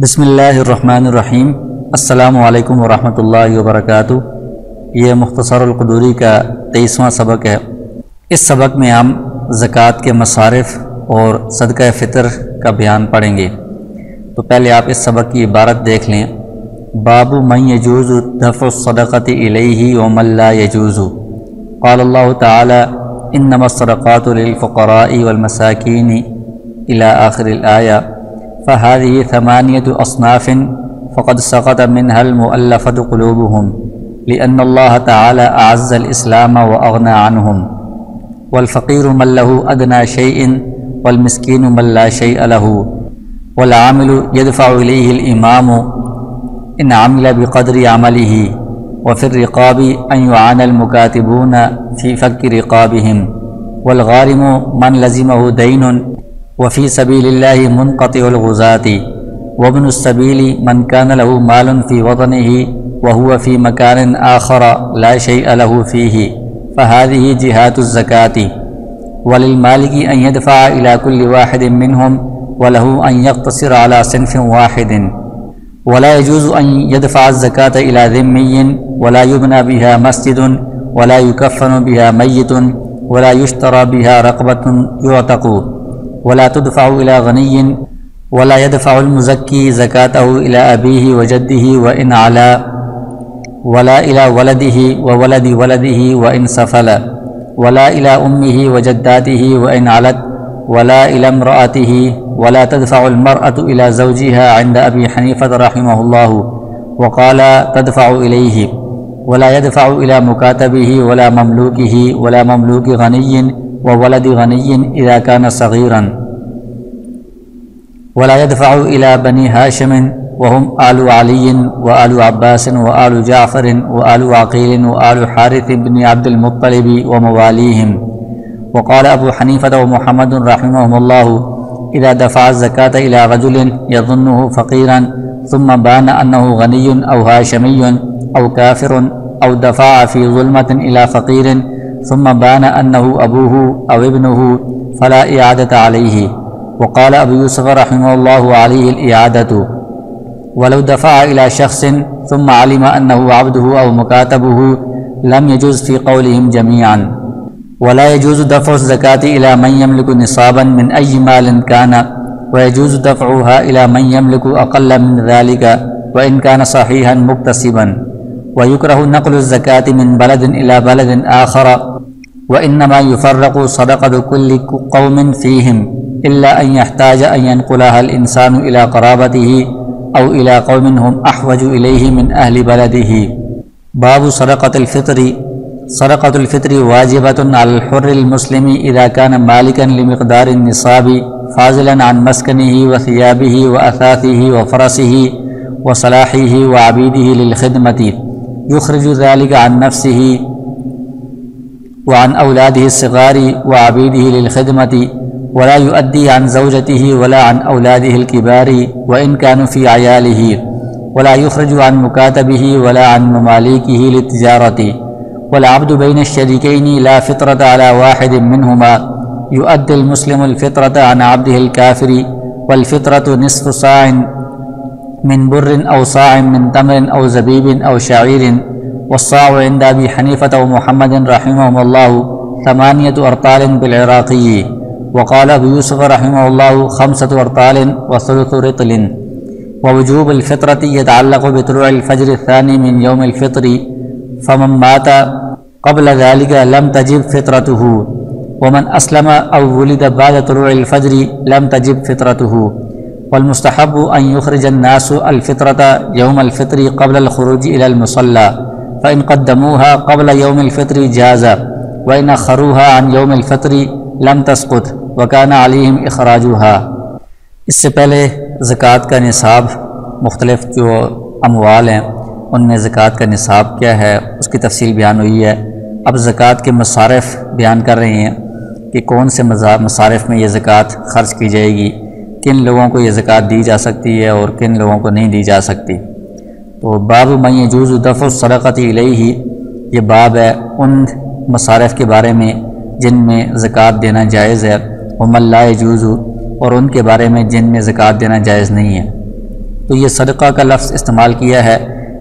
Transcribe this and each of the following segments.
بسم اللہ الرحمن الرحیم۔ السلام علیکم ورحمۃ اللہ وبرکاتہ۔ یہ مختصر القدوری کا 23واں سبق ہے۔ اس سبق میں ہم زکوٰۃ کے مصارف اور صدقہ فطر کا بیان پڑھیں گے۔ تو پہلے آپ اس سبق کی عبارت دیکھ لیں۔ باب من یجوز دفع الصدقۃ الیہ ومن لا یجوز۔ قال اللہ تعالی انما الصدقات للفقراء والمساکین الی آخر الآیہ۔ فهذه 8 أصناف فقد سقط منها المؤلفة قلوبهم لأن الله تعالى أعز الإسلام وأغنى عنهم، والفقير من له أدنى شيء والمسكين من لا شيء له، والعامل يدفع إليه الإمام إن عمل بقدر عمله، وفي الرقاب أن يعان المكاتبون في فك رقابهم، والغارم من لزمه دين، وفي سبيل الله منقطع الغزاة، وابن السبيل من كان له مال في وطنه وهو في مكان آخر لا شيء له فيه، فهذه جهات الزكاة، وللمالك أن يدفع إلى كل واحد منهم، وله أن يقتصر على صنف واحد، ولا يجوز أن يدفع الزكاة إلى ذمي، ولا يبنى بها مسجد، ولا يكفن بها ميت، ولا يشترى بها رقبة يعتق، ولا تدفع إلى غني، ولا يدفع المزكي زكاته إلى أبيه وجده وإن علا، ولا إلى ولده وولد ولده وإن سفل، ولا إلى أمه وجداته وإن علت، ولا إلى امرأته، ولا تدفع المرأة إلى زوجها عند أبي حنيفة رحمه الله، وقال تدفع إليه، ولا يدفع إلى مكاتبه ولا مملوكه ولا مملوك غني وولد غني إذا كان صغيرا، ولا يدفع إلى بني هاشم وهم آل علي وآل عباس وآل جعفر وآل عقيل وآل حارث بن عبد المطلب ومواليهم. وقال أبو حنيفة ومحمد رحمهم الله إذا دفع الزكاة إلى رجل يظنه فقيرا ثم بان أنه غني أو هاشمي أو كافر، أو دفع في ظلمة إلى فقير ثم بان أنه أبوه أو ابنه، فلا إعادة عليه. وقال أبو يوسف رحمه الله عليه الإعادة، ولو دفع إلى شخص ثم علم أنه عبده أو مكاتبه لم يجوز في قولهم جميعا. ولا يجوز دفع الزكاة إلى من يملك نصابا من أي مال كان، ويجوز دفعها إلى من يملك أقل من ذلك وإن كان صحيحا مكتسبا. ويكره نقل الزكاة من بلد إلى بلد آخر، وإنما يفرق صدقة كل قوم فيهم إلا أن يحتاج أن ينقلها الإنسان إلى قرابته أو إلى قوم هم أحوج إليه من أهل بلده. باب صدقة الفطر. صدقة الفطر واجبة على الحر المسلم إذا كان مالكا لمقدار النصاب فاضلا عن مسكنه وثيابه وأثاثه وفرسه وصلاحه وعبيده للخدمة، يخرج ذلك عن نفسه وعن أولاده الصغار وعبيده للخدمة، ولا يؤدي عن زوجته ولا عن أولاده الكبار وإن كانوا في عياله، ولا يخرج عن مكاتبه ولا عن مماليكه للتجارة. والعبد بين الشريكين لا فطرة على واحد منهما، يؤدي المسلم الفطرة عن عبده الكافر، والفطرة نصف صاع من بر أو صاع من تمر أو زبيب أو شعير، والصاع عند أبي حنيفة ومحمد رحمهم الله 8 أرطال بالعراقي. وقال أبو يوسف رحمه الله 5 أرطال وثلث رطل. ووجوب الفطرة يتعلق بطلوع الفجر الثاني من يوم الفطر، فمن مات قبل ذلك لم تجب فطرته، ومن أسلم أو ولد بعد طلوع الفجر لم تجب فطرته. والمستحب أن يخرج الناس الفطرة يوم الفطر قبل الخروج إلى المصلى، فإن قدموها قبل يوم الفطر جاز، وإن أخروها عن يوم الفطر لم تسقط وكان عليهم إخراجها. اس سے پہلے زکوٰۃ کا نصاب، مختلف جو اموال ہیں ان میں زکوٰۃ کا نصاب کیا ہے اس کی تفصیل بیان ہوئی ہے۔ اب زکوٰۃ کے مصارف بیان کر رہے ہیں کہ کون سے مصارف میں یہ زکوٰۃ خرچ کی جائے گی، کن لوگوں کو یہ زکوٰۃ دی جا سکتی ہے اور کن لوگوں کو نہیں دی جا سکتی۔ تو باب من یجوز دفع الصدقۃ الیہ، یہ باب ہے ان مصارف کے بارے میں جن میں زکوٰۃ دینا جائز ہے، ومن لا یجوز، اور ان کے بارے میں جن میں زکوٰۃ دینا جائز نہیں ہے۔ تو یہ صدقہ کا لفظ استعمال کیا ہے،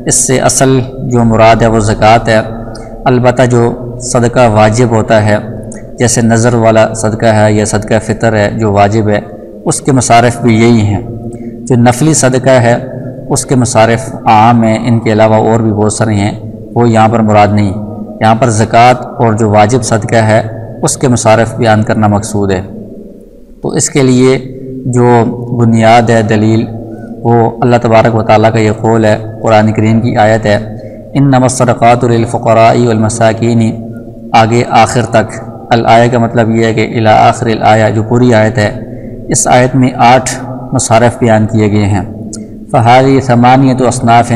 اس سے اصل جو مراد ہے وہ زکوٰۃ ہے۔ البتہ جو صدقہ واجب ہوتا ہے جیسے نظر والا صدقہ ہے یا صدقہ فطر ہے جو واجب ہے، اس کے مصارف بھی یہی ہیں۔ جو نفلی صدقہ ہے اس کے مصارف عام ہیں، ان کے علاوہ اور بھی بہت سارے ہیں، وہ یہاں پر مراد نہیں۔ یہاں پر زکوٰۃ اور جو واجب صدقہ ہے اس کے مصارف بیان کرنا مقصود ہے۔ تو اس کے لیے جو بنیاد ہے دلیل وہ اللہ تبارک و تعالیٰ کا یہ قول ہے، قرآن کریم کی آیت ہے انما الصدقات للفقراء والمساکین، آگے آخر تک۔ الآیہ کا مطلب یہ ہے کہ الی آخر الآیہ، جو پوری آیت ہے، اس آیت میں 8 مصارف بیان کیے گئے ہیں۔ فہذہ ثمانیۃ اصناف،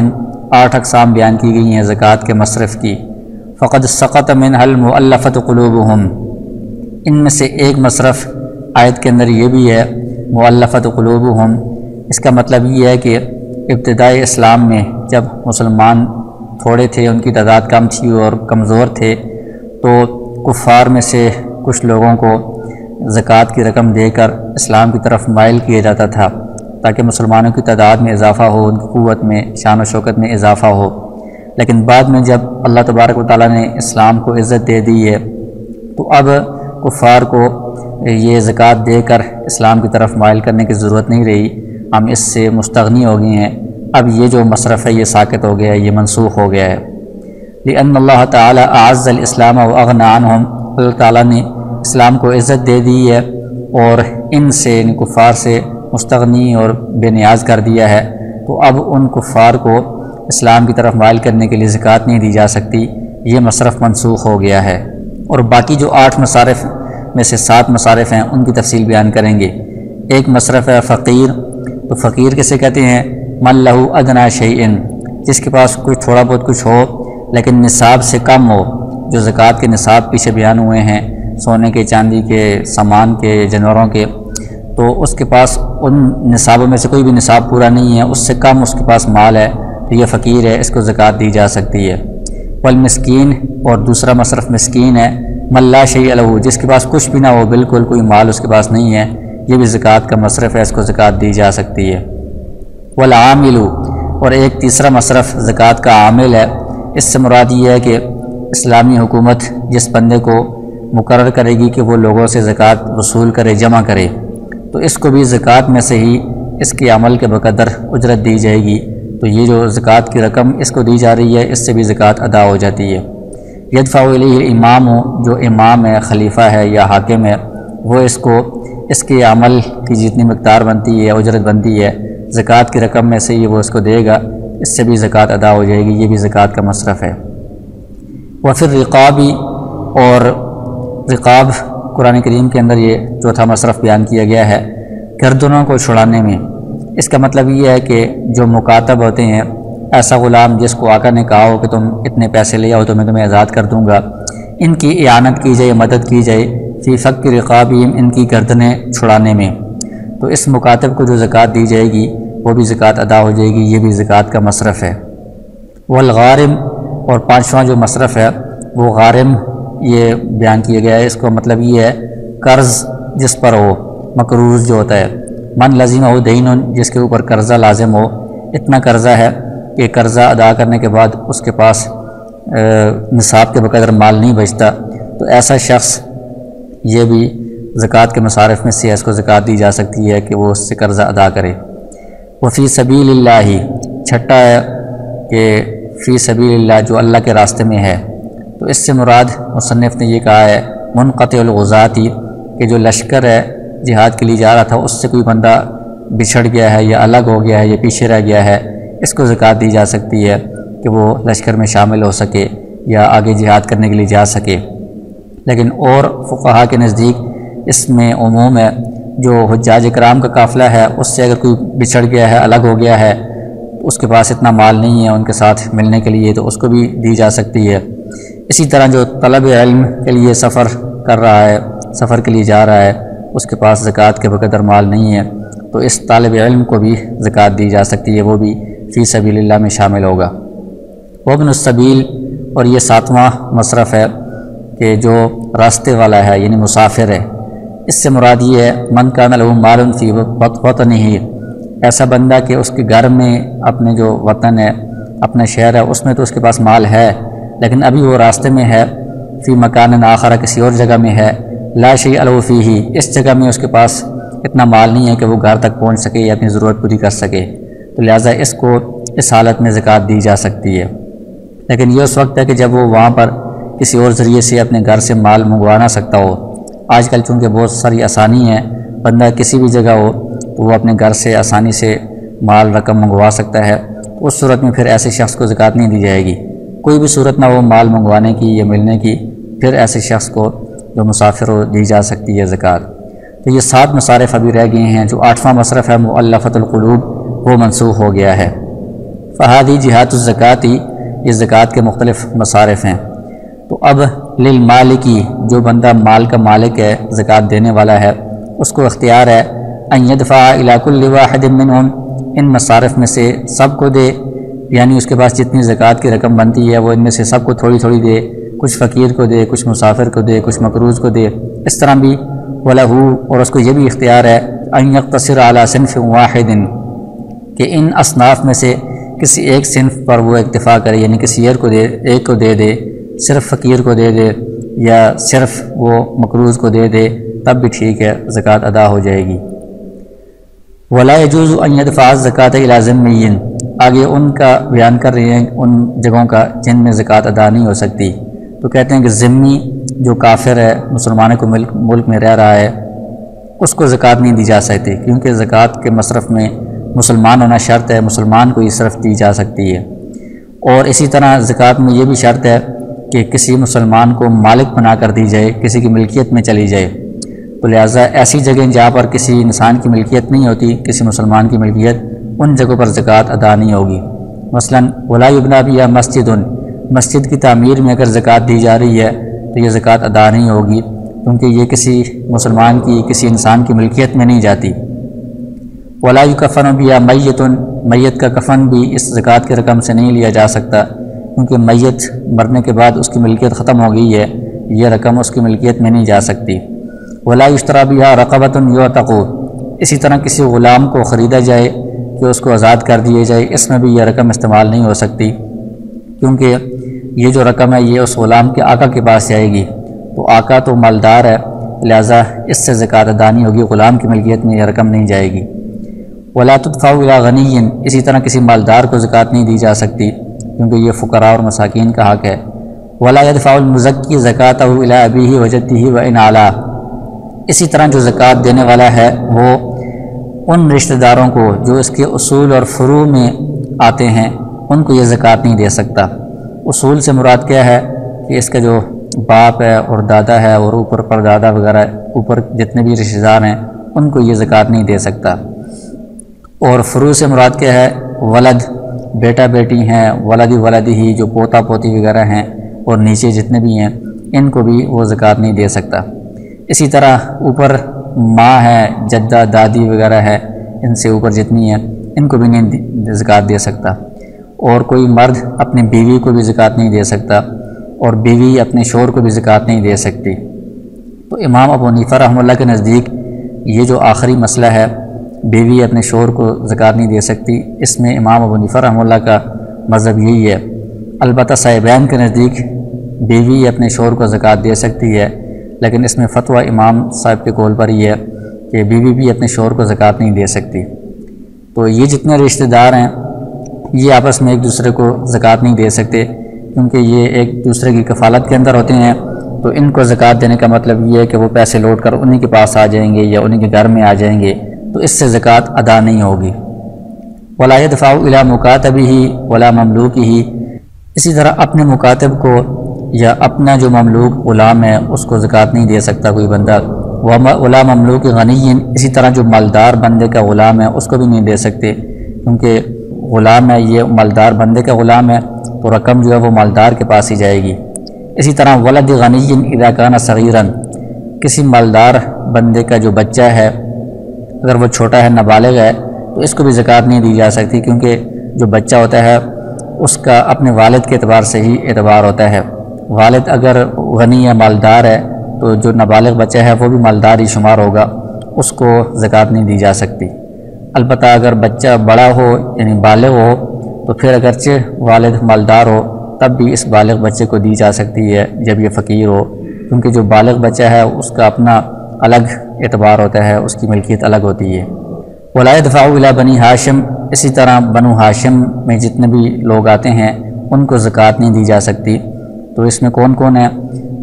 8 اقسام بیان کی گئی ہیں زکوٰۃ کے مصرف کی۔ فقد سقط منها المؤلفۃ قلوبهم، ان میں سے ایک مصرف آیت کے اندر یہ بھی ہے مؤلفۃ قلوبهم، اس کا مطلب یہ ہے کہ ابتدائی اسلام میں جب مسلمان تھوڑے تھے، ان کی تعداد کم تھی اور کمزور تھے، تو کفار میں سے کچھ لوگوں کو زکوٰۃ کی رقم دے کر اسلام کی طرف مائل کیا جاتا تھا تاکہ مسلمانوں کی تعداد میں اضافہ ہو، ان کی قوت میں، شان و شوکت میں اضافہ ہو۔ لیکن بعد میں جب اللہ تبارک و تعالیٰ نے اسلام کو عزت دے دی ہے تو اب کفار کو یہ زکوٰۃ دے کر اسلام کی طرف مائل کرنے کی ضرورت نہیں رہی، ہم اس سے مستغنی ہو گئے ہیں۔ اب یہ جو مصرف ہے یہ ساقط ہو گیا ہے، یہ منسوخ ہو گیا ہے۔ لأن اللہ تعالیٰ اعز الاسلام واغنى عنہم، اللہ تعالیٰ نے اسلام کو عزت دے دی ہے اور ان سے، ان کفار سے مستغنی اور بے نیاز کر دیا ہے، تو اب ان کفار کو اسلام کی طرف مائل کرنے کے لیے زکوٰۃ نہیں دی جا سکتی، یہ مصرف منسوخ ہو گیا ہے۔ اور باقی جو 8 مصارف میں سے 7 مصارف ہیں ان کی تفصیل بیان کریں گے۔ ایک مصرف ہے فقیر، تو فقیر کسے کہتے ہیں؟ من لہ ادنی شیء، جس کے پاس کچھ تھوڑا بہت کچھ ہو لیکن نصاب سے کم ہو، جو زکوٰۃ کے نصاب پیچھے بیان ہوئے ہیں، سونے کے، چاندی کے، سامان کے، جانوروں کے، تو اس کے پاس ان نصابوں میں سے کوئی بھی نصاب پورا نہیں ہے، اس سے کم اس کے پاس مال ہے، تو یہ فقیر ہے، اس کو زکوٰۃ دی جا سکتی ہے۔ والمسکین، اور دوسرا مصرف مسکین ہے، من لا شیء لہ، جس کے پاس کچھ بھی نہ ہو، بالکل کوئی مال اس کے پاس نہیں ہے، یہ بھی زکوٰۃ کا مصرف ہے، اس کو زکوٰۃ دی جا سکتی ہے۔ والعامل، اور ایک تیسرا مصرف زکوٰۃ کا عامل ہے، اس سے مراد یہ ہے کہ اسلامی حکومت جس بندے کو مقرر کرے گی کہ وہ لوگوں سے زکوٰۃ وصول کرے، جمع کرے، تو اس کو بھی زکوٰۃ میں سے ہی اس کے عمل کے بقدر اجرت دی جائے گی، تو یہ جو زکوٰۃ کی رقم اس کو دی جا رہی ہے، اس سے بھی زکوٰۃ ادا ہو جاتی ہے۔ یدفع الیہ الامام، جو امام ہے، خلیفہ ہے یا حاکم ہے، وہ اس کو، اس کے عمل کی جتنی مقدار بنتی ہے، اجرت بنتی ہے، زکوٰۃ کی رقم میں سے ہی وہ اس کو دے گا، اس سے بھی زکوٰۃ ادا ہو جائے گی، یہ بھی زکوٰۃ کا مصرف ہے۔ وفی الرقاب، اور رقاب قرآن کریم کے اندر یہ چوتھا مصرف بیان کیا گیا ہے، گردنوں کو چھڑانے میں۔ اس کا مطلب یہ ہے کہ جو مکاتب ہوتے ہیں، ایسا غلام جس کو آقا نے کہا ہو کہ تم اتنے پیسے لے آؤ تو میں تمہیں آزاد کر دوں گا، ان کی اعانت کی جائے، مدد کی جائے، فی فک رقابہم، ان کی گردنیں چھڑانے میں، تو اس مکاتب کو جو زکوٰۃ دی جائے گی وہ بھی زکوٰۃ ادا ہو جائے گی، یہ بھی زکوٰۃ کا مصرف ہے۔ والغارم، اور 5واں جو مصرف ہے وہ غارم یہ بیان کیا گیا ہے، اس کا مطلب یہ ہے قرض جس پر ہو، مقروض جو ہوتا ہے، من لزمہ دین، جس کے اوپر قرضہ لازم ہو، اتنا قرضہ ہے کہ قرضہ ادا کرنے کے بعد اس کے پاس نصاب کے بقدر مال نہیں بچتا، تو ایسا شخص یہ بھی زکوٰۃ کے مصارف میں سے اس کو زکوٰۃ دی جا سکتی ہے کہ وہ اس سے قرضہ ادا کرے۔ وفی سبیل اللہ، چھٹا ہے کہ فی سبیل اللہ، جو اللہ کے راستے میں ہے، تو اس سے مراد مصنف نے یہ کہا ہے منقطع الغزاتی، کہ جو لشکر ہے جہاد کے لیے جا رہا تھا، اس سے کوئی بندہ بچھڑ گیا ہے یا الگ ہو گیا ہے یا پیچھے رہ گیا ہے، اس کو زکوٰۃ دی جا سکتی ہے کہ وہ لشکر میں شامل ہو سکے یا آگے جہاد کرنے کے لیے جا سکے۔ لیکن اور فقہا کے نزدیک اس میں عموم ہے، جو حجاج کرام کا قافلہ ہے اس سے اگر کوئی بچھڑ گیا ہے، الگ ہو گیا ہے، اس کے پاس اتنا مال نہیں ہے ان کے ساتھ ملنے کے لیے، تو اس کو بھی دی جا سکتی ہے۔ اسی طرح جو طلب علم کے لیے سفر کر رہا ہے، سفر کے لیے جا رہا ہے، اس کے پاس زکوٰۃ کے بقدر مال نہیں ہے، تو اس طالب علم کو بھی زکوٰۃ دی جا سکتی ہے، وہ بھی فی سبیل اللہ میں شامل ہوگا۔ وابن السبیل، اور یہ 7واں مصرف ہے کہ جو راستے والا ہے یعنی مسافر ہے، اس سے مراد یہ ہے من کان لہ مال فی وطنہ، ایسا بندہ کہ اس کے گھر میں اپنے جو وطن ہے، اپنا شہر ہے، اس میں تو اس کے پاس مال ہے، لیکن ابھی وہ راستے میں ہے، فی مکان آخر کسی اور جگہ میں ہے، لا شیء له فیہ، اس جگہ میں اس کے پاس اتنا مال نہیں ہے کہ وہ گھر تک پہنچ سکے یا اپنی ضرورت پوری کر سکے، تو لہٰذا اس کو اس حالت میں زکوٰۃ دی جا سکتی ہے۔ لیکن یہ اس وقت ہے کہ جب وہ وہاں پر کسی اور ذریعے سے اپنے گھر سے مال منگوا نہ سکتا ہو۔ آج کل چونکہ بہت ساری آسانی ہے، بندہ کسی بھی جگہ ہو تو وہ اپنے گھر سے آسانی سے مال رقم منگوا سکتا ہے، تو اس صورت میں پھر ایسے شخص کو زکوٰۃ نہیں دی جائے گی۔ کوئی بھی صورت نہ ہو مال منگوانے کی یا ملنے کی، پھر ایسے شخص کو جو مسافر ہو دی جا سکتی ہے زکوٰۃ۔ تو یہ 7 مصارف ابھی رہ گئے ہیں۔ جو 8واں مصرف ہے مؤلفۃ القلوب، وہ منسوخ ہو گیا ہے۔ فہادی جہات الزکوٰۃ، یہ زکوٰۃ کے مختلف مصارف ہیں۔ تو اب للمالکی، جو بندہ مال کا مالک ہے، زکوٰۃ دینے والا ہے، اس کو اختیار ہے ان یدفع الی کل واحد منہم، ان مصارف میں سے سب کو دے، یعنی اس کے پاس جتنی زکوٰۃ کی رقم بنتی ہے وہ ان میں سے سب کو تھوڑی تھوڑی دے، کچھ فقیر کو دے، کچھ مسافر کو دے، کچھ مقروض کو دے، اس طرح بھی۔ وَلَهُ، اور اس کو یہ بھی اختیار ہے ان یقتصر علی صنف واحد، کہ ان اصناف میں سے کسی ایک صنف پر وہ اکتفا کرے، یعنی کسی ایک کو دے دے، صرف فقیر کو دے دے یا صرف وہ مقروض کو دے دے، تب بھی ٹھیک ہے، زکوٰۃ ادا ہو جائے گی۔ وَلَا يَجُوزُ أَن يَدْفَعَ الزَّكَاةَ إِلَى ذِمِّيٍّ، آگے ان کا بیان کر رہے ہیں، ان جگہوں کا جن میں زکوٰۃ ادا نہیں ہو سکتی۔ تو کہتے ہیں کہ ذمی جو کافر ہے، مسلمانوں کو ملک میں رہ رہا ہے، اس کو زکوٰۃ نہیں دی جا سکتی، کیونکہ زکوٰۃ کے مصرف میں مسلمان ہونا شرط ہے، مسلمان کو یہ صرف دی جا سکتی ہے۔ اور اسی طرح زکوٰۃ میں یہ بھی شرط ہے کہ کسی مسلمان کو مالک بنا کر دی جائے، کسی کی ملکیت میں چلی جائے۔ تو لہٰذا ایسی جگہیں جہاں پر کسی انسان کی ملکیت نہیں ہوتی، کسی مسلمان کی ملکیت، ان جگہوں پر زکوٰۃ ادا نہیں ہوگی۔ مثلاً وَلَا يُبْنَىٰ بِهَا مَسْجِدٌ، مسجد کی تعمیر میں اگر زکوٰۃ دی جا رہی ہے تو یہ زکوٰۃ ادا نہیں ہوگی، کیونکہ یہ کسی مسلمان کی، کسی انسان کی ملکیت میں نہیں جاتی۔ وَلَا يُكَفَّنُ بِهَا مَيِّتٌ، میت کا کفن بھی اس زکوٰۃ کی رقم سے نہیں لیا جا سکتا، کیونکہ میت مرنے کے بعد اس کی ملکیت ختم ہو گئی ہے، یہ رقم اس کی ملکیت میں نہیں جا سکتی۔ وَلَا يُشْتَرَىٰ بِهَا رَقَبَةٌ يُعْتَقُ، اسی طرح کسی غلام کو خریدا جائے کہ اس کو آزاد کر دیے جائے، اس میں بھی یہ رقم استعمال نہیں ہو سکتی، کیونکہ یہ جو رقم ہے یہ اس غلام کے آقا کے پاس جائے گی، تو آقا تو مالدار ہے، لہٰذا اس سے زکوٰۃ ادا نہیں ہوگی، غلام کی ملکیت میں یہ رقم نہیں جائے گی۔ وَلَا تُدْفَعُ إِلَىٰ غَنِيٍّ، اسی طرح کسی مالدار کو زکوٰۃ نہیں دی جا سکتی، کیونکہ یہ فقراء اور مساکین کا حق ہے۔ وَلَا يَدْفَعُ الْمُزَكِّي زَكَاتَهُ إِلَىٰ أَبِيهِ وَجَدِّهِ وَإِنْ عَلَا، اسی طرح جو زکوٰۃ دینے والا ہے وہ ان رشتہ داروں کو جو اس کے اصول اور فروع میں آتے ہیں، ان کو یہ زکوٰۃ نہیں دے سکتا۔ اصول سے مراد کیا ہے کہ اس کا جو باپ ہے اور دادا ہے اور اوپر پردادا وغیرہ، اوپر جتنے بھی رشتہ دار ہیں، ان کو یہ زکوٰۃ نہیں دے سکتا۔ اور فروع سے مراد کیا ہے؟ ولد، بیٹا بیٹی ہیں، ولدی ولدی ہی، جو پوتا پوتی وغیرہ ہیں، اور نیچے جتنے بھی ہیں، ان کو بھی وہ زکوٰۃ نہیں دے سکتا۔ اسی طرح اوپر ماں ہے، جدہ دادی وغیرہ ہے، ان سے اوپر جتنی ہیں، ان کو بھی نہیں زکوٰۃ دے سکتا۔ اور کوئی مرد اپنی بیوی کو بھی زکوٰۃ نہیں دے سکتا، اور بیوی اپنے شوہر کو بھی زکوٰۃ نہیں دے سکتی۔ تو امام ابو حنیفہ رحمہ اللہ کے نزدیک یہ جو آخری مسئلہ ہے، بیوی اپنے شوہر کو زکوٰۃ نہیں دے سکتی، اس میں امام ابو حنیفہ رحمہ اللہ کا مذہب یہی ہے۔ البتہ صاحبین کے نزدیک بیوی اپنے شوہر کو زکوٰۃ دے سکتی ہے، لیکن اس میں فتویٰ امام صاحب کے قول پر یہ ہے کہ بیوی بھی اپنے شوہر کو زکوٰۃ نہیں دے سکتی۔ تو یہ جتنے رشتہ دار ہیں یہ آپس میں ایک دوسرے کو زکوٰۃ نہیں دے سکتے، کیونکہ یہ ایک دوسرے کی کفالت کے اندر ہوتے ہیں، تو ان کو زکوٰۃ دینے کا مطلب یہ ہے کہ وہ پیسے لوٹ کر انہی کے پاس آ جائیں گے یا انہی کے گھر میں آ جائیں گے، تو اس سے زکوٰۃ ادا نہیں ہوگی۔ وَلَا يَدْفَعُ إِلَىٰ مُكَاتَبِهِ وَلَا مَمْلُوكِهِ، اسی طرح اپنے مکاتب کو یا اپنا جو مملوک غلام ہے اس کو زکوٰۃ نہیں دے سکتا کوئی بندہ۔ وَلَا مَمْلُوكِ غَنِيٍّ، اسی طرح جو مالدار بندے کا غلام ہے اس کو بھی نہیں دے سکتے، کیونکہ غلام ہے، یہ مالدار بندے کا غلام ہے، تو رقم جو ہے وہ مالدار کے پاس ہی جائے گی۔ اسی طرح وَلَدِ غَنِيٍّ إِذَا كَانَ صَغِيرًا، کسی مالدار بندے کا جو بچہ ہے اگر وہ چھوٹا ہے، نابالغ ہے، تو اس کو بھی زکوٰۃ نہیں دی جا سکتی، کیونکہ جو بچہ ہوتا ہے اس کا اپنے والد کے اعتبار سے ہی اعتبار ہوتا ہے۔ والد اگر غنی ہے، مالدار ہے، تو جو نابالغ بچہ ہے وہ بھی مالدار ہی شمار ہوگا، اس کو زکوٰۃ نہیں دی جا سکتی۔ البتہ اگر بچہ بڑا ہو یعنی بالغ ہو تو پھر اگرچہ والد مالدار ہو تب بھی اس بالغ بچے کو دی جا سکتی ہے جب یہ فقیر ہو، کیونکہ جو بالغ بچہ ہے اس کا اپنا الگ اعتبار ہوتا ہے، اس کی ملکیت الگ ہوتی ہے۔ ولا يدفع الى بنی ہاشم، اسی طرح بنو ہاشم میں جتنے بھی لوگ آتے ہیں ان کو زکوٰۃ نہیں دی جا سکتی۔ تو اس میں کون کون ہے؟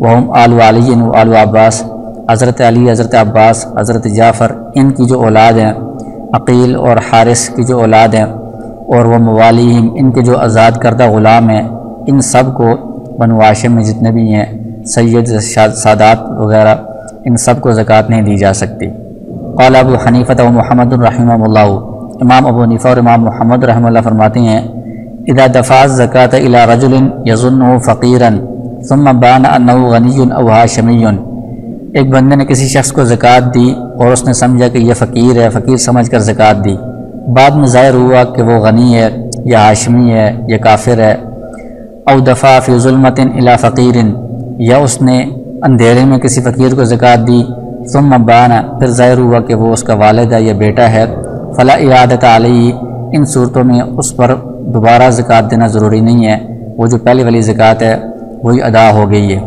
وہم آل علی و آل عباس، حضرت علی، حضرت عباس، حضرت جعفر، ان کی جو اولاد ہیں، عقیل اور حارث کی جو اولاد ہیں، اور وہ موالیہم، ان کے جو آزاد کردہ غلام ہیں، ان سب کو بنو ہاشم میں جتنے بھی ہیں سید، سادات وغیرہ، ان سب کو زکوٰۃ نہیں دی جا سکتی۔ قال ابو حنیفہ و محمد رحمہ اللہ، امام ابو حنیفہ اور امام محمد رحمہ اللہ فرماتے ہیں اذا دفع الزکاۃ الی رجل یظنہ فقیرا ثم بان انہ غنی او ہاشمی، ایک بندے نے کسی شخص کو زکوٰۃ دی اور اس نے سمجھا کہ یہ فقیر ہے، فقیر سمجھ کر زکوٰۃ دی، بعد میں ظاہر ہوا کہ وہ غنی ہے یا ہاشمی ہے یا کافر ہے۔ او دفع فی ظلمۃ الی فقیر، یا اس نے اندھیرے میں کسی فقیر کو زکوٰۃ دی، ثم بان، پھر ظاہر ہوا کہ وہ اس کا والد ہے یا بیٹا ہے، فلا اعادۃ علیہ، ان صورتوں میں اس پر دوبارہ زکوٰۃ دینا ضروری نہیں ہے، وہ جو پہلی والی زکوٰۃ ہے وہی ادا ہو گئی ہے۔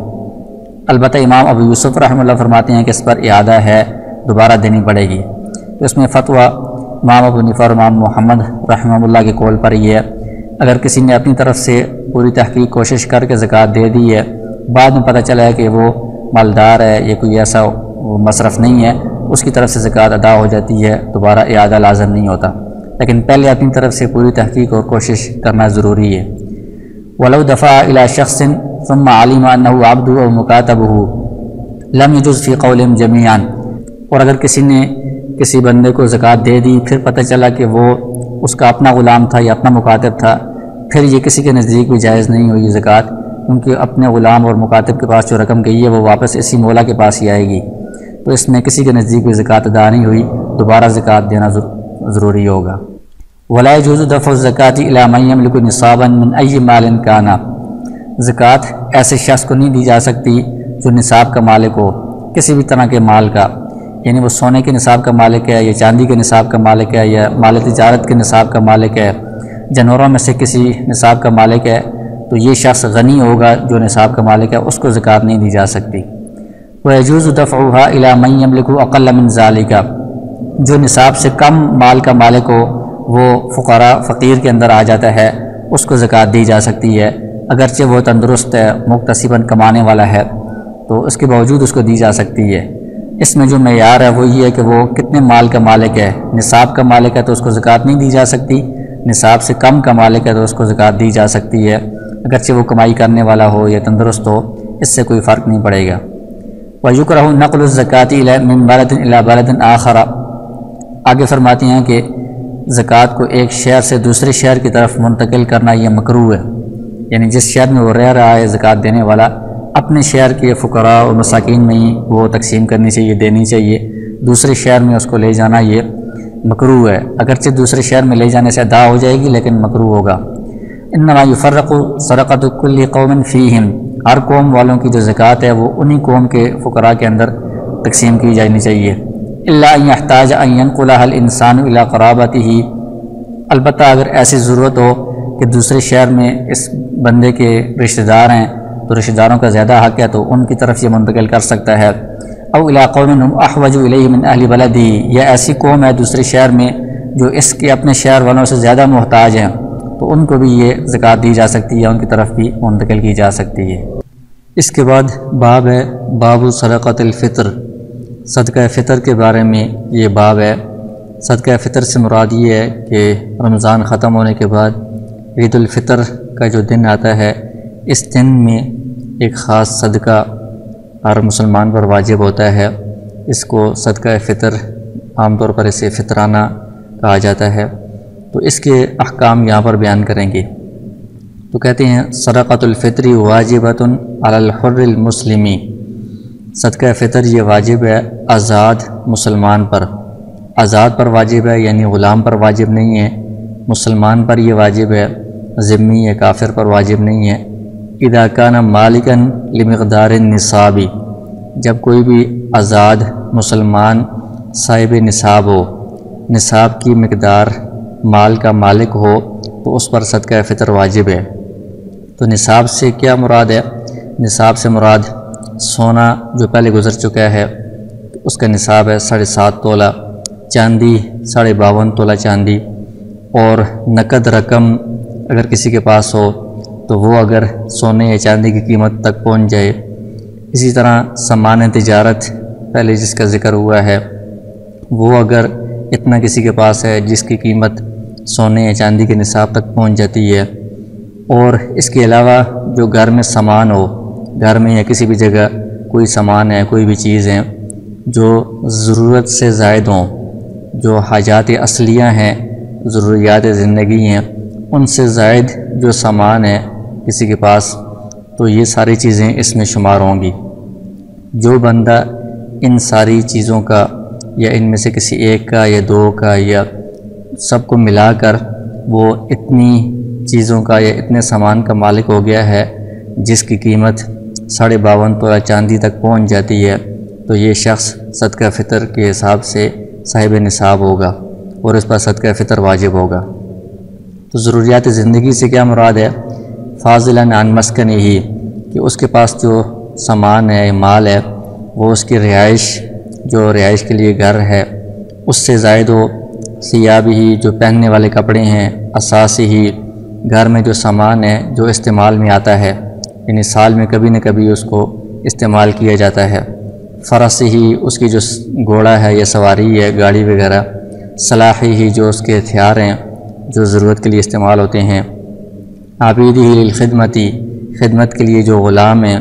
البتہ امام ابو یوسف رحمہ اللہ فرماتے ہیں کہ اس پر اعادہ ہے، دوبارہ دینی پڑے گی۔ تو اس میں فتویٰ امام ابو حنیفہ اور امام محمد رحمہ اللہ کے قول پر یہ ہے، اگر کسی نے اپنی طرف سے پوری تحقیق کوشش کر کے زکوٰۃ دے دی ہے، بعد میں پتہ چلا ہے کہ وہ مالدار ہے، یہ کوئی ایسا مصرف نہیں ہے، اس کی طرف سے زکوٰۃ ادا ہو جاتی ہے، دوبارہ اعادہ لازم نہیں ہوتا، لیکن پہلے اپنی طرف سے پوری تحقیق اور کوشش کرنا ضروری ہے۔ ولو دفع الى شخص ثم علم انه عبد او مکاتبہ لم يجوز فی قولهم جميعا، اور اگر کسی نے کسی بندے کو زکوٰۃ دے دی، پھر پتہ چلا کہ وہ اس کا اپنا غلام تھا یا اپنا مکاتب تھا، پھر یہ کسی کے نزدیک بھی جائز نہیں ہوئی زکوٰۃ، کیونکہ اپنے غلام اور مکاتب کے پاس جو رقم گئی ہے وہ واپس اسی مولا کے پاس ہی آئے گی، تو اس میں کسی کے نزدیک بھی زکوٰۃ ادا نہیں ہوئی، دوبارہ زکوٰۃ دینا ضروری ہوگا۔ ولا يجوز دفع الزکاۃ الی من یملک نصابا من ای مال کان، زکوٰۃ ایسے شخص کو نہیں دی جا سکتی جو نصاب کا مالک ہو، کسی بھی طرح کے مال کا، یعنی وہ سونے کے نصاب کا مالک ہے یا چاندی کے نصاب کا مالک ہے یا مال تجارت کے نصاب کا مالک ہے، جانوروں میں سے کسی نصاب کا مالک ہے، تو یہ شخص غنی ہوگا جو نصاب کا مالک ہے، اس کو زکوٰۃ نہیں دی جا سکتی۔ وَيَجُوزُ دَفْعُهَا إِلَى مَن يَمْلِكُ أَقَلَّ مِن ذَلِكَ، جو نصاب سے کم مال کا مالک ہو، وہ فقراء فقیر کے اندر آ جاتا ہے، اس کو زکوٰۃ دی جا سکتی ہے، اگرچہ وہ تندرست ہے، مکتسباً کمانے والا ہے، تو اس کے باوجود اس کو دی جا سکتی ہے۔ اس میں جو معیار ہے وہ یہ ہے کہ وہ کتنے مال کا مالک ہے، نصاب کا مالک ہے تو اس کو زکوٰۃ نہیں دی جا سکتی، نصاب سے کم کا مالک ہے تو اس کو زکوٰۃ دی جا سکتی ہے، اگرچہ وہ کمائی کرنے والا ہو یا تندرست ہو، اس سے کوئی فرق نہیں پڑے گا۔ وَيُكْرَهُ نَقْلُ الزَّكَاةِ مِن بَلَدٍ إِلَى بَلَدٍ آخَرَ، آگے فرماتے ہیں کہ زکوٰۃ کو ایک شہر سے دوسرے شہر کی طرف منتقل کرنا یہ مکروہ ہے، یعنی جس شہر میں وہ رہ رہا ہے زکوٰۃ دینے والا، اپنے شہر کے فقراء اور مساکین میں ہی وہ تقسیم کرنی چاہیے، دینی چاہیے، دوسرے شہر میں اس کو لے جانا یہ مکروہ ہے، اگرچہ دوسرے شہر میں لے جانے سے ادا ہو جائے گی لیکن مکروہ ہوگا۔ انما یفرق صدقۃ کل قوم فیہم، ہر قوم والوں کی جو زکوٰۃ ہے وہ انہی قوم کے فقراء کے اندر تقسیم کی جانی چاہیے۔ الا ان یحتاج ان ینقلها الانسان الی قرابتہ، البتہ اگر ایسی ضرورت ہو کہ دوسرے شہر میں اس بندے کے رشتہ دار ہیں تو رشتہ داروں کا زیادہ حق ہے تو ان کی طرف یہ منتقل کر سکتا ہے۔ او الی قوم هم احوج الیہ من اہل بلدہ، یا ایسی قوم ہے دوسرے شہر میں جو اس کے اپنے شہر والوں سے زیادہ محتاج ہیں تو ان کو بھی یہ زکوٰۃ دی جا سکتی ہے، ان کی طرف بھی منتقل کی جا سکتی ہے۔ اس کے بعد باب ہے باب صدقۃ الفطر، صدقہ فطر کے بارے میں یہ باب ہے۔ صدقہ فطر سے مراد یہ ہے کہ رمضان ختم ہونے کے بعد عید الفطر کا جو دن آتا ہے، اس دن میں ایک خاص صدقہ ہر مسلمان پر واجب ہوتا ہے، اس کو صدقہ فطر، عام طور پر اسے فطرانہ کہا جاتا ہے، تو اس کے احکام یہاں پر بیان کریں گے۔ تو کہتے ہیں صدقۃ الفطر واجبۃ علی الحر المسلم، صدقہ فطر یہ واجب ہے آزاد مسلمان پر، آزاد پر واجب ہے یعنی غلام پر واجب نہیں ہے، مسلمان پر یہ واجب ہے، ذمی ہے، کافر پر واجب نہیں ہے۔ اذا کان مالکا لمقدار النصاب، جب کوئی بھی آزاد مسلمان صاحب نصاب ہو، نصاب کی مقدار مال کا مالک ہو تو اس پر صدقہ فطر واجب ہے۔ تو نصاب سے کیا مراد ہے؟ نصاب سے مراد سونا جو پہلے گزر چکا ہے اس کا نصاب ہے 7.5 تولہ، چاندی 52.5 تولہ چاندی، اور نقد رقم اگر کسی کے پاس ہو تو وہ اگر سونے یا چاندی کی قیمت تک پہنچ جائے۔ اسی طرح سامان تجارت پہلے جس کا ذکر ہوا ہے وہ اگر اتنا کسی کے پاس ہے جس کی قیمت سونے یا چاندی کے نصاب تک پہنچ جاتی ہے، اور اس کے علاوہ جو گھر میں سامان ہو، گھر میں یا کسی بھی جگہ کوئی سامان ہے، کوئی بھی چیز ہے جو ضرورت سے زائد ہوں، جو حاجات اصلیہ ہیں، ضروریات زندگی ہیں، ان سے زائد جو سامان ہے کسی کے پاس، تو یہ ساری چیزیں اس میں شمار ہوں گی۔ جو بندہ ان ساری چیزوں کا یا ان میں سے کسی ایک کا یا دو کا یا سب کو ملا کر وہ اتنی چیزوں کا یا اتنے سامان کا مالک ہو گیا ہے جس کی قیمت 52.5 تولہ چاندی تک پہنچ جاتی ہے، تو یہ شخص صدقہ فطر کے حساب سے صاحب نصاب ہوگا اور اس پر صدقہ فطر واجب ہوگا۔ تو ضروریات زندگی سے کیا مراد ہے؟ فاضلاً عن مسکن ہی، کہ اس کے پاس جو سامان ہے، مال ہے، وہ اس کی رہائش کے لیے گھر ہے اس سے زائد ہو۔ ثیاب ہی، جو پہننے والے کپڑے ہیں۔ اساس ہی، گھر میں جو سامان ہے جو استعمال میں آتا ہے، یعنی سال میں کبھی نہ کبھی اس کو استعمال کیا جاتا ہے۔ فرس ہی، اس کی جو گھوڑا ہے یا سواری ہے، گاڑی وغیرہ۔ صلاحی ہی، جو اس کے ہتھیار ہیں جو ضرورت کے لیے استعمال ہوتے ہیں۔ عابد ہی للخدمتی، خدمت کے لیے جو غلام ہیں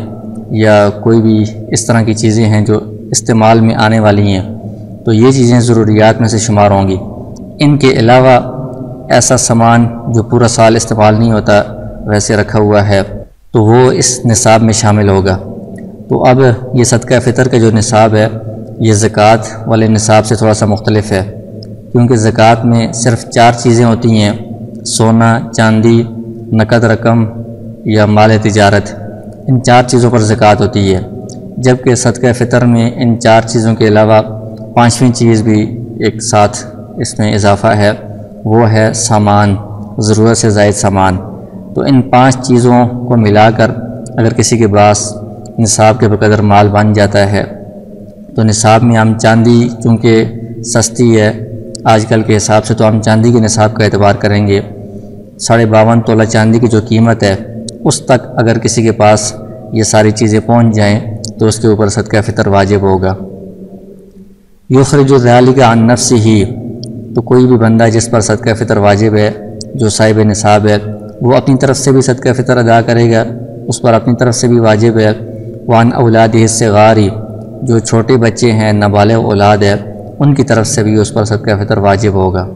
یا کوئی بھی اس طرح کی چیزیں ہیں جو استعمال میں آنے والی ہیں، تو یہ چیزیں ضروریات میں سے شمار ہوں گی۔ ان کے علاوہ ایسا سامان جو پورا سال استعمال نہیں ہوتا ویسے رکھا ہوا ہے تو وہ اس نصاب میں شامل ہوگا۔ تو اب یہ صدقہ فطر کا جو نصاب ہے یہ زکوٰۃ والے نصاب سے تھوڑا سا مختلف ہے، کیونکہ زکوٰۃ میں صرف 4 چیزیں ہوتی ہیں: سونا، چاندی، نقد رقم یا مال تجارت۔ ان 4 چیزوں پر زکوٰۃ ہوتی ہے، جبکہ صدقہ فطر میں ان 4 چیزوں کے علاوہ 5ویں چیز بھی ایک ساتھ اس میں اضافہ ہے، وہ ہے سامان، ضرورت سے زائد سامان۔ تو ان 5 چیزوں کو ملا کر اگر کسی کے پاس نصاب کے بقدر مال بن جاتا ہے تو نصاب میں ہم چاندی چونکہ سستی ہے آج کل کے حساب سے، تو ہم چاندی کے نصاب کا اعتبار کریں گے۔ 52.5 تولہ چاندی کی جو قیمت ہے اس تک اگر کسی کے پاس یہ ساری چیزیں پہنچ جائیں تو اس کے اوپر صدقہ فطر واجب ہوگا۔ یخرج ذلک عن نفسہ، تو کوئی بھی بندہ جس پر صدقہ فطر واجب ہے، جو صاحب نصاب ہے، وہ اپنی طرف سے بھی صدقہ فطر ادا کرے گا، اس پر اپنی طرف سے بھی واجب ہے۔ وعن اولادہ الصغار، جو چھوٹے بچے ہیں، نابالغ اولاد ہے، ان کی طرف سے بھی اس پر صدقہ فطر واجب ہوگا۔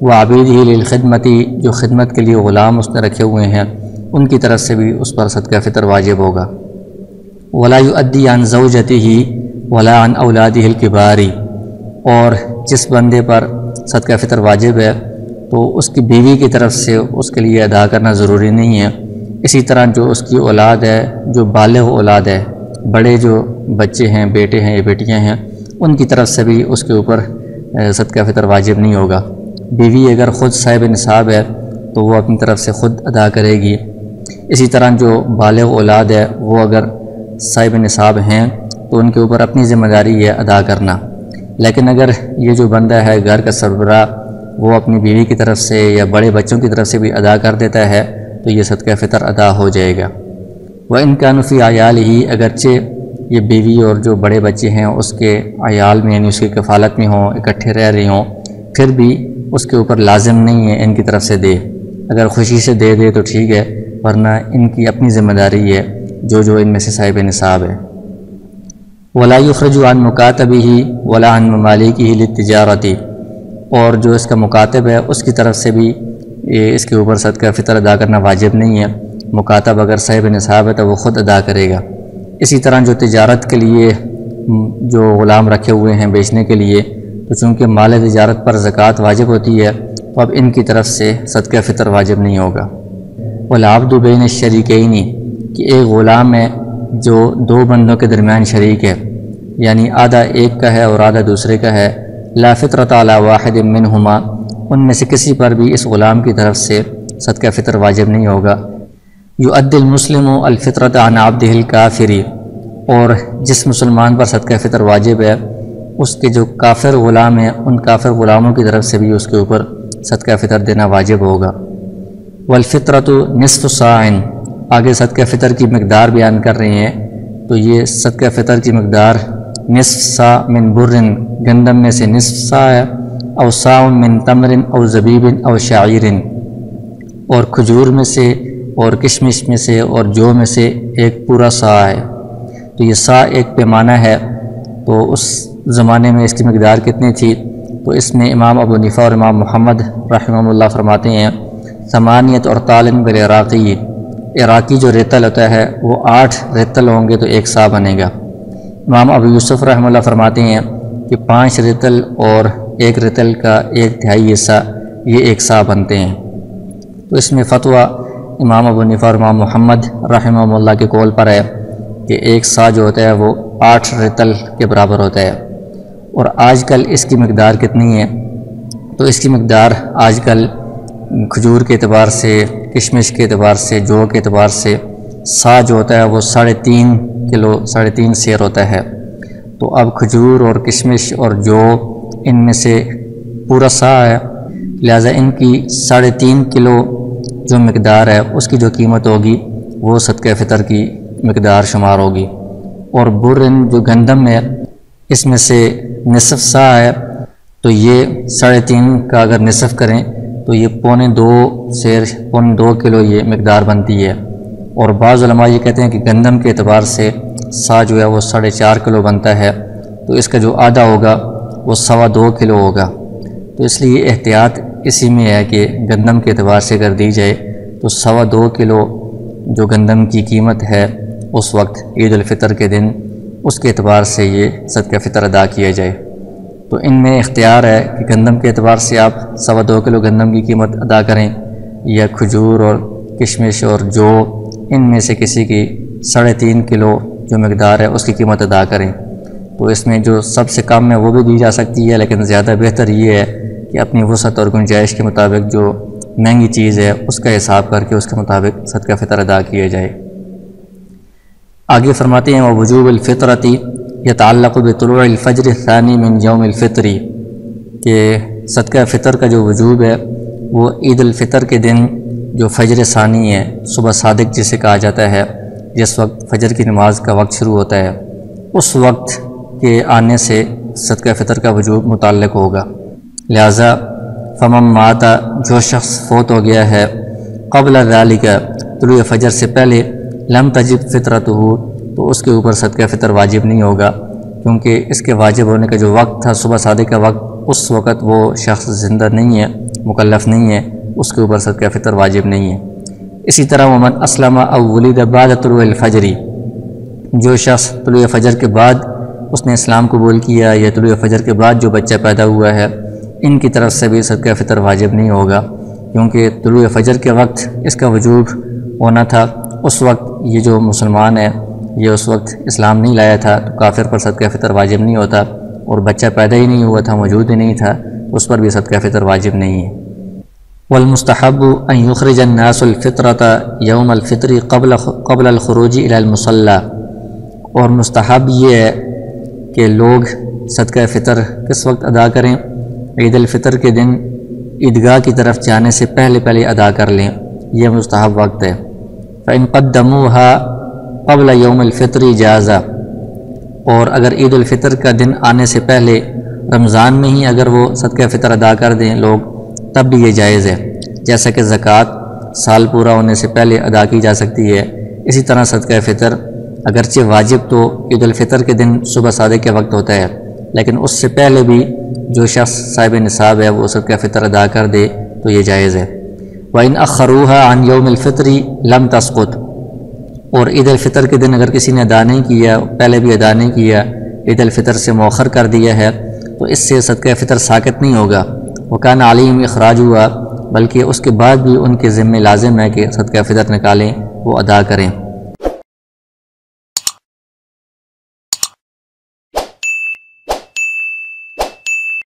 وعبیدہ للخدمتی، جو خدمت کے لیے غلام اس نے رکھے ہوئے ہیں، ان کی طرف سے بھی اس پر صدقہ فطر واجب ہوگا۔ ولا یؤدی عن زوجتہ ولا عن اولادہ الکبار، اور جس بندے پر صدقہ فطر واجب ہے تو اس کی بیوی کی طرف سے اس کے لیے ادا کرنا ضروری نہیں ہے۔ اسی طرح جو اس کی اولاد ہے، جو بالغ اولاد ہے، بڑے جو بچے ہیں، بیٹے ہیں یا بیٹیاں ہیں، ان کی طرف سے بھی اس کے اوپر صدقہ فطر واجب نہیں ہوگا۔ بیوی اگر خود صاحب نصاب ہے تو وہ اپنی طرف سے خود ادا کرے گی۔ اسی طرح جو بالغ اولاد ہے وہ اگر صاحب نصاب ہیں تو ان کے اوپر اپنی ذمہ داری ہے ادا کرنا، لیکن اگر یہ جو بندہ ہے گھر کا سربراہ وہ اپنی بیوی کی طرف سے یا بڑے بچوں کی طرف سے بھی ادا کر دیتا ہے تو یہ صدقہ فطر ادا ہو جائے گا۔ وَإِنْ كَانُوا فِي عَيَالِهِ، اگرچہ یہ بیوی اور جو بڑے بچے ہیں اس کے عیال میں یعنی اس کی کفالت میں ہوں، اکٹھے رہ رہی ہوں، پھر بھی اس کے اوپر لازم نہیں ہے ان کی طرف سے دے۔ اگر خوشی سے دے دے تو ٹھیک ہے، ورنہ ان کی اپنی ذمہ داری ہے جو ان میں سے صاحب نصاب ہے۔ وَلَا يُخْرَجُ عَنْ مُكَاتَبِهِ وَلَا عَنْ مَمَالِكِهِ لِلتِّجَارَةِ، اور جو اس کا مکاتب ہے اس کی طرف سے بھی اس کے اوپر صدقہ فطر ادا کرنا واجب نہیں ہے۔ مکاتب اگر صاحب نصاب ہے تو وہ خود ادا کرے گا۔ اسی طرح جو تجارت کے لیے جو غلام رکھے ہوئے ہیں بیچنے کے لیے، تو چونکہ مال تجارت پر زکوٰۃ واجب ہوتی ہے تو اب ان کی طرف سے صدقہ فطر واجب نہیں ہوگا۔ والعبد بین الشریکین، کہ ایک غلام ہے جو 2 بندوں کے درمیان شریک ہے، یعنی آدھا ایک کا ہے اور آدھا دوسرے کا ہے، لا فطرۃ علی واحد منہما، ان میں سے کسی پر بھی اس غلام کی طرف سے صدقہ فطر واجب نہیں ہوگا۔ یؤدی المسلم الفطرۃ عن عبدہ الکافر، اور جس مسلمان پر صدقہ فطر واجب ہے اس کے جو کافر غلام ہیں ان کافر غلاموں کی طرف سے بھی اس کے اوپر صدقہ فطر دینا واجب ہوگا۔ والفطرۃ نصف صاع، آگے صدقہ فطر کی مقدار بیان کر رہے ہیں، تو یہ صدقہ فطر کی مقدار نصف صاع من بر، گندم میں سے نصف صاع ہے، او صاع من تمر او زبیب او شعیر، اور کھجور میں سے اور کشمش میں سے اور جو میں سے ایک پورا صاع ہے۔ تو یہ صاع ایک پیمانہ ہے، تو اس زمانے میں اس کی مقدار کتنی تھی؟ تو اس میں امام ابو حنیفہ اور امام محمد رحمہ اللہ فرماتے ہیں 8 ارطال بالعراقی، عراقی جو ریتل ہوتا ہے وہ 8 ریتل ہوں گے تو ایک صاع بنے گا۔ امام ابو یوسف رحمہ اللہ فرماتے ہیں کہ 5 ریتل اور 1 ریتل کا 1/3 حصہ یہ ایک صاع بنتے ہیں۔ تو اس میں فتویٰ امام ابو حنیفہ اور امام محمد رحمہ اللہ کے قول پر ہے کہ ایک صاع جو ہوتا ہے وہ 8 ریتل کے برابر ہوتا ہے۔ اور آج کل اس کی مقدار کتنی ہے؟ تو اس کی مقدار آج کل کھجور کے اعتبار سے، کشمش کے اعتبار سے، جو کے اعتبار سے صاع جو ہوتا ہے وہ 3.5 کلو 3.5 سیر ہوتا ہے۔ تو اب کھجور اور کشمش اور جو ان میں سے پورا صاع ہے، لہٰذا ان کی 3.5 کلو جو مقدار ہے اس کی جو قیمت ہوگی وہ صدقہ فطر کی مقدار شمار ہوگی۔ اور برن جو گندم ہے اس میں سے نصف صاع ہے، تو یہ 3.5 کا اگر نصف کریں تو یہ 2.25 سیر 2.25 کلو یہ مقدار بنتی ہے۔ اور بعض علماء یہ کہتے ہیں کہ گندم کے اعتبار سے صاع جو ہے وہ 4.5 کلو بنتا ہے، تو اس کا جو آدھا ہوگا وہ 2.25 کلو ہوگا۔ تو اس لیے احتیاط اسی میں ہے کہ گندم کے اعتبار سے اگر دی جائے تو 2.25 کلو جو گندم کی قیمت ہے اس وقت عید الفطر کے دن اس کے اعتبار سے یہ صدقہ فطر ادا کیا جائے۔ تو ان میں اختیار ہے کہ گندم کے اعتبار سے آپ 2.25 کلو گندم کی قیمت ادا کریں، یا کھجور اور کشمش اور جو ان میں سے کسی کی 3.5 کلو جو مقدار ہے اس کی قیمت ادا کریں۔ تو اس میں جو سب سے کم ہے وہ بھی دی جا سکتی ہے، لیکن زیادہ بہتر یہ ہے کہ اپنی وسعت اور گنجائش کے مطابق جو مہنگی چیز ہے اس کا حساب کر کے اس کے مطابق صدقہ فطر ادا کیا جائے۔ آگے فرماتے ہیں ووجوب الفطرۃ یتعلق بطلوع الفجر الثانی من یوم الفطر، کہ صدقہ فطر کا جو وجوب ہے وہ عید الفطر کے دن جو فجر ثانی ہے، صبح صادق جسے کہا جاتا ہے، جس وقت فجر کی نماز کا وقت شروع ہوتا ہے، اس وقت کے آنے سے صدقہ فطر کا وجوب متعلق ہوگا۔ لہذا فمن مات، جو شخص فوت ہو گیا ہے قبل ذالک، طلوع فجر سے پہلے، لم تجب فطرتہ، تو اس کے اوپر صدقہ فطر واجب نہیں ہوگا، کیونکہ اس کے واجب ہونے کا جو وقت تھا صبح صادق کا وقت، اس وقت وہ شخص زندہ نہیں ہے، مکلف نہیں ہے، اس کے اوپر صدقہ فطر واجب نہیں ہے۔ اسی طرح ومن اسلم او ولد بعد طلوع الفجر، جو شخص طلوع فجر کے بعد اس نے اسلام قبول کیا یا طلوع فجر کے بعد جو بچہ پیدا ہوا ہے، ان کی طرف سے بھی صدقہ فطر واجب نہیں ہوگا، کیونکہ طلوع فجر کے وقت اس کا وجوب ہونا تھا، اس وقت یہ جو مسلمان ہے یہ اس وقت اسلام نہیں لایا تھا، تو کافر پر صدقہ فطر واجب نہیں ہوتا، اور بچہ پیدا ہی نہیں ہوا تھا، موجود ہی نہیں تھا، اس پر بھی صدقہ فطر واجب نہیں ہے۔ والمستحب ان یخرج الناس الفطرۃ یوم الفطر قبل الخروج الی المصلی، اور مستحب یہ ہے کہ لوگ صدقہ فطر کس وقت ادا کریں؟ عید الفطر کے دن عیدگاہ کی طرف جانے سے پہلے ادا کر لیں، یہ مستحب وقت ہے۔ فإن قدموها قبل یوم الفطر جازا، اور اگر عید الفطر کا دن آنے سے پہلے رمضان میں ہی اگر وہ صدقہ فطر ادا کر دیں لوگ، تب بھی یہ جائز ہے، جیسا کہ زکوٰۃ سال پورا ہونے سے پہلے ادا کی جا سکتی ہے، اسی طرح صدقہ فطر اگرچہ واجب تو عید الفطر کے دن صبح صادق کے وقت ہوتا ہے، لیکن اس سے پہلے بھی جو شخص صاحب نصاب ہے وہ صدقہ فطر ادا کر دے تو یہ جائز ہے۔ وَإِنْ أَخَّرُوهَا عَنْ يَوْمِ الْفِطْرِ لَمْ تَسْقُطْ، اور عید الفطر کے دن اگر کسی نے ادا نہیں کیا، پہلے بھی ادا نہیں کیا، عید الفطر سے مؤخر کر دیا ہے، تو اس سے صدقہ فطر ساقط نہیں ہوگا۔ وَكَانَ عَلَيْهِمْ إِخْرَاجُهَا، بلکہ اس کے بعد بھی ان کے ذمہ لازم ہے کہ صدقہ فطر نکالیں، وہ ادا کریں۔